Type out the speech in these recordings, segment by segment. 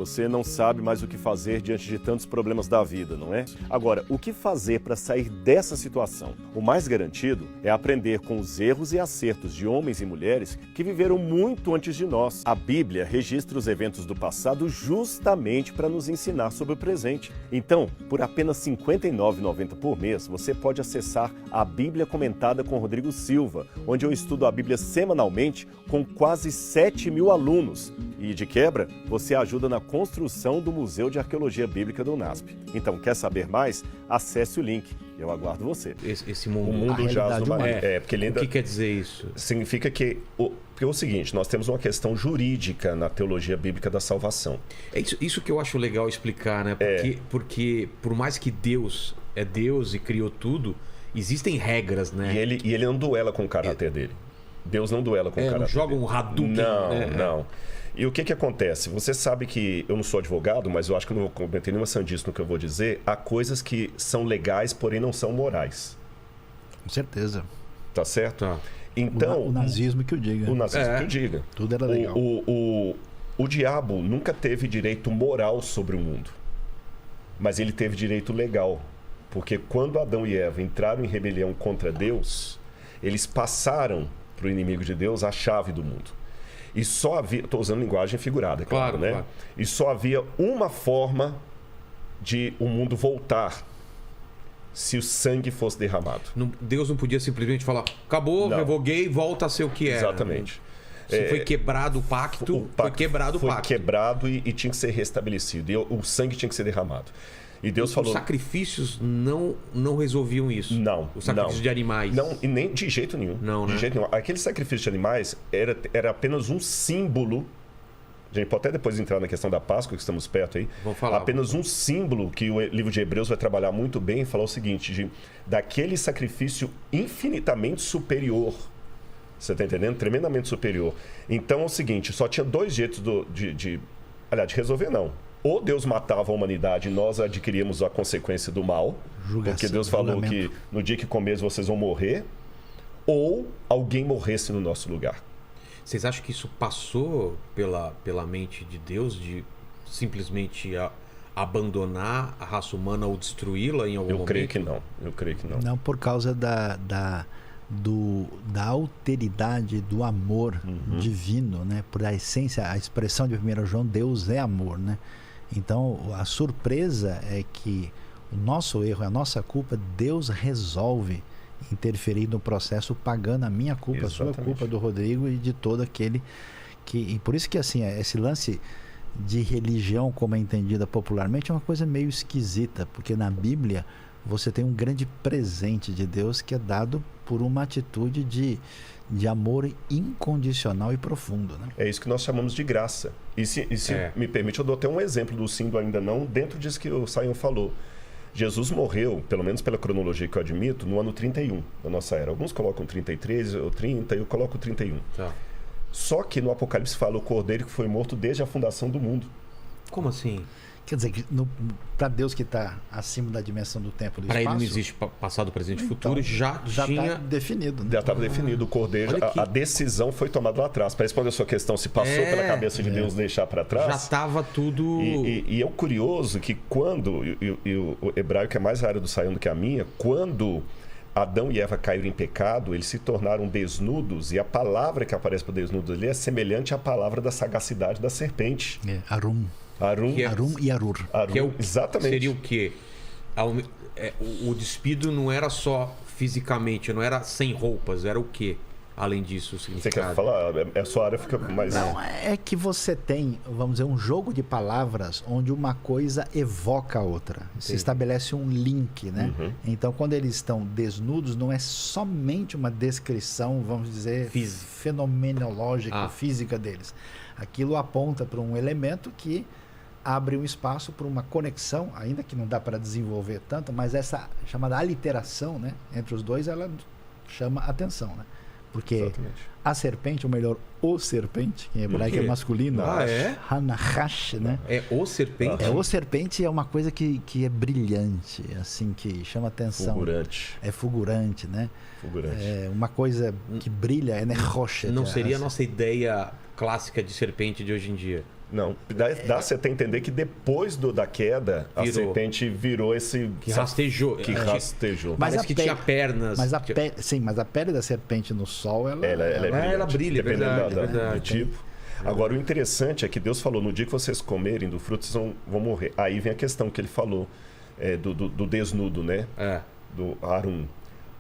Você não sabe mais o que fazer diante de tantos problemas da vida, não é? Agora, o que fazer para sair dessa situação? O mais garantido é aprender com os erros e acertos de homens e mulheres que viveram muito antes de nós. A Bíblia registra os eventos do passado justamente para nos ensinar sobre o presente. Então, por apenas R$ 59,90 por mês, você pode acessar a Bíblia Comentada com Rodrigo Silva, onde eu estudo a Bíblia semanalmente com quase 7.000 alunos. E, de quebra, você ajuda na construção do Museu de Arqueologia Bíblica do UNASP. Então, quer saber mais? Acesse o link. Eu aguardo você. Esse mundo... O mundo jaz no mar. Porque ele ainda... O que quer dizer isso? Significa que... Porque é o seguinte, nós temos uma questão jurídica na teologia bíblica da salvação. É isso que eu acho legal explicar, né? Porque por mais que Deus é Deus e criou tudo, existem regras, né? E ele não duela com o caráter dele. Deus não duela com o caráter não joga dele. Um Hadouken. Não. E o que acontece? Você sabe que eu não sou advogado, mas eu acho que eu não vou cometer nenhuma sandice no que eu vou dizer. Há coisas que são legais, porém não são morais. Com certeza. Tá certo? Tá. Então, o nazismo que o diga. O nazismo que o diga. Tudo era legal. O diabo nunca teve direito moral sobre o mundo. Mas ele teve direito legal. Porque quando Adão e Eva entraram em rebelião contra Deus, eles passaram para o inimigo de Deus a chave do mundo. E só havia... Estou usando linguagem figurada, claro, né? Claro. E só havia uma forma de o mundo voltar se o sangue fosse derramado. Deus não podia simplesmente falar, acabou, revoguei, volta a ser o que era. Exatamente. Se foi quebrado o pacto, foi quebrado o pacto. Foi quebrado e tinha que ser restabelecido. E o sangue tinha que ser derramado. E Deus falou... Os sacrifícios não resolviam isso? Não. Os sacrifícios de animais? Não, e nem de jeito nenhum. Não, né? De jeito nenhum. Aquele sacrifício de animais era apenas um símbolo. A gente pode até depois entrar na questão da Páscoa, que estamos perto aí. Vamos falar. Apenas um símbolo que o livro de Hebreus vai trabalhar muito bem e falar o seguinte, daquele sacrifício infinitamente superior. Você está entendendo? Tremendamente superior. Então é o seguinte, só tinha dois jeitos de resolver, não. Ou Deus matava a humanidade e nós adquiríamos a consequência do mal, porque Deus falou que no dia que comeres vocês vão morrer, ou alguém morresse no nosso lugar. Vocês acham que isso passou pela mente de Deus, de simplesmente abandonar a raça humana ou destruí-la em algum momento? Eu creio que não. Não, por causa da alteridade do amor divino, né? Por a essência, a expressão de 1 João, Deus é amor, né? Então, a surpresa é que o nosso erro, a nossa culpa, Deus resolve interferir no processo, pagando a minha culpa, Exatamente. A sua culpa, do Rodrigo e de todo aquele que... E por isso que, assim, esse lance de religião, como é entendida popularmente, é uma coisa meio esquisita, porque na Bíblia você tem um grande presente de Deus que é dado por uma atitude de amor incondicional e profundo, né? É isso que nós chamamos de graça. E se me permite, eu dou até um exemplo do sim do ainda não, dentro disso que o Sayão falou. Jesus morreu, pelo menos pela cronologia que eu admito, no ano 31 da nossa era. Alguns colocam 33 ou 30, eu coloco 31. Tá. Só que no Apocalipse fala o cordeiro que foi morto desde a fundação do mundo. Como assim? Quer dizer, para Deus que está acima da dimensão do tempo e do espaço... Para ele não existe passado, presente e futuro, já tinha... está definido. Né? Já estava definido o cordeiro, a decisão foi tomada lá atrás. Para responder a sua questão, se passou pela cabeça de Deus deixar para trás... Já estava tudo... E é o curioso que quando, e o hebraico é mais raro do Sayão do que a minha, quando Adão e Eva caíram em pecado, eles se tornaram desnudos, e a palavra que aparece para desnudos ali é semelhante à palavra da sagacidade da serpente. Arum. Arum e Arur. Que é exatamente. Seria o quê? O despido não era só fisicamente, não era sem roupas, era o quê? Além disso, o significado. Você quer falar? A sua área fica mais... Não, é que você tem, vamos dizer, um jogo de palavras onde uma coisa evoca a outra. Se estabelece um link, né? Então, quando eles estão desnudos, não é somente uma descrição, vamos dizer, fenomenológica, física deles. Aquilo aponta para um elemento que abre um espaço para uma conexão, ainda que não dá para desenvolver tanto, mas essa chamada aliteração, né, entre os dois, ela chama atenção, né? Porque exatamente. A serpente, ou melhor, o serpente, que em hebraico é masculino, Hanahash, né? É o serpente? É o serpente, é uma coisa que é brilhante, assim, que chama atenção. Fulgurante. É fulgurante, né? Fulgurante. É uma coisa que brilha, é rocha. Não seria a nossa ideia clássica de serpente de hoje em dia? Não, dá você a entender que depois da queda, a serpente virou esse... Que rastejou. Rastejou. Mas Parece que tinha pernas. Sim, mas a pele da serpente no sol, ela brilha, dependendo verdade. do tipo. Agora, o interessante é que Deus falou, no dia que vocês comerem do fruto, vocês vão morrer. Aí vem a questão que ele falou, do desnudo, né? Do Arum.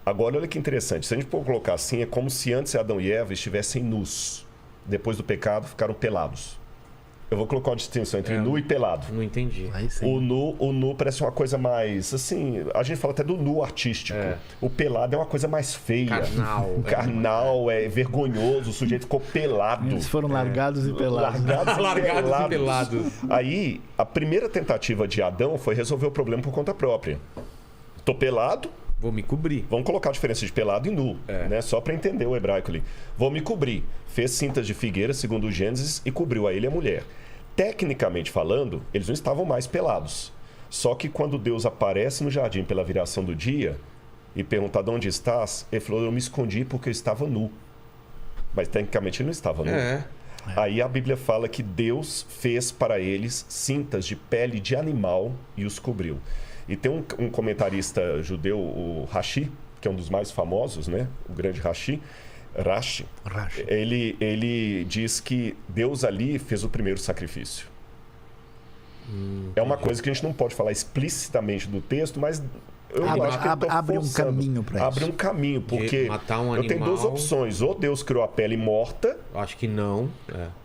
Agora, olha que interessante. Se a gente for colocar assim, é como se antes Adão e Eva estivessem nus. Depois do pecado, ficaram pelados. Eu vou colocar uma distinção entre nu e pelado. Não entendi. O nu parece uma coisa mais, assim, a gente fala até do nu artístico. O pelado é uma coisa mais feia. Carnal, é vergonhoso, o sujeito ficou pelado. Eles foram largados e pelados. Largados e pelados. Aí, a primeira tentativa de Adão foi resolver o problema por conta própria. Tô pelado. Vou me cobrir. Vamos colocar a diferença de pelado e nu, né? Só para entender o hebraico ali. Vou me cobrir. Fez cintas de figueira, segundo o Gênesis, e cobriu a ele e a mulher. Tecnicamente falando, eles não estavam mais pelados. Só que quando Deus aparece no jardim pela viração do dia e pergunta de onde estás, ele falou, eu me escondi porque eu estava nu. Mas tecnicamente ele não estava nu. Aí a Bíblia fala que Deus fez para eles cintas de pele de animal e os cobriu. E tem um comentarista judeu, o Rashi, que é um dos mais famosos, né? O grande Rashi. Ele diz que Deus ali fez o primeiro sacrifício. É uma coisa que a gente não pode falar explicitamente do texto, mas eu acho que abre um caminho para isso. Abre um caminho, porque matar um eu tenho duas opções. Ou Deus criou a pele morta. Acho que não.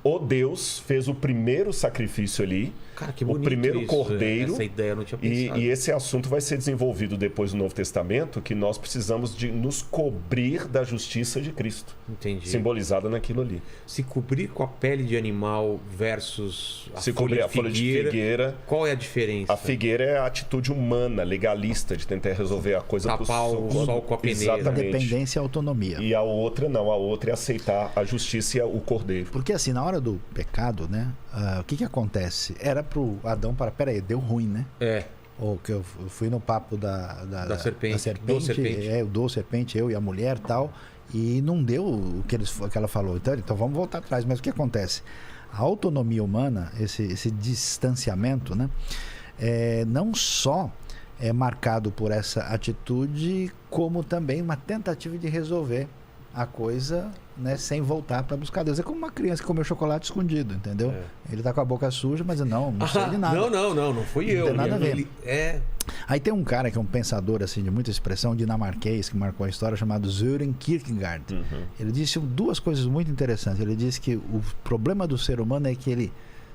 Ou Deus fez o primeiro sacrifício ali. Cara, que bonito o primeiro isso. cordeiro. Essa ideia eu não tinha pensado. E esse assunto vai ser desenvolvido depois do Novo Testamento, que nós precisamos de nos cobrir da justiça de Cristo. Entendi. Simbolizada naquilo ali. Se cobrir com a pele de animal versus a folha de figueira. Qual é a diferença? A figueira é a atitude humana, legalista, de tentar resolver a coisa tapar o sol com a peneira. Exatamente. Independência e autonomia. E a outra não, a outra é aceitar a justiça e o cordeiro. Porque assim, na hora do pecado, né? O que acontece? Era pro Adão para... Peraí, deu ruim, né? Ou que eu fui no papo da serpente. Eu dou serpente, eu e a mulher e tal. E não deu o que ela falou. Então vamos voltar atrás. Mas o que acontece? A autonomia humana, esse distanciamento, né? Não só é marcado por essa atitude, como também uma tentativa de resolver a coisa, né, sem voltar para buscar Deus. É como uma criança que comeu chocolate escondido, entendeu? Ele tá com a boca suja, mas não sei de nada. Não fui eu. Não tem nada a ver. Aí tem um cara que é um pensador assim de muita expressão, dinamarquês, que marcou a história, chamado Søren Kierkegaard. Ele disse duas coisas muito interessantes. Ele disse que o problema do ser humano é que ele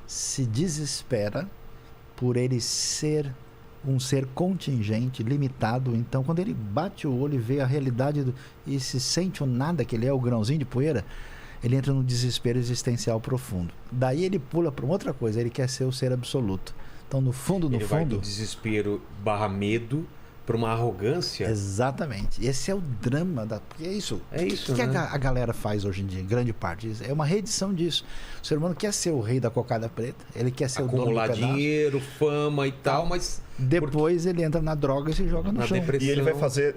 se desespera por ele ser um ser contingente, limitado. Então, quando ele bate o olho e vê a realidade e se sente o nada que ele é, o grãozinho de poeira, ele entra num desespero existencial profundo. Daí ele pula para uma outra coisa, ele quer ser o ser absoluto. Então, no fundo... Ele vai do desespero / medo para uma arrogância. Exatamente. Esse é o drama da... Porque é isso. O que a galera faz hoje em dia, em grande parte? É uma reedição disso. O ser humano quer ser o rei da cocada preta, ele quer ser o dono do pedaço. Acumular dinheiro, fama e tal, mas... Depois ele entra na droga e se joga no chão. Depressão. E ele vai fazer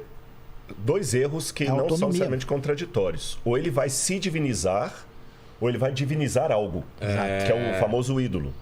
dois erros que não são necessariamente contraditórios. Ou ele vai se divinizar, ou ele vai divinizar algo, que é o famoso ídolo.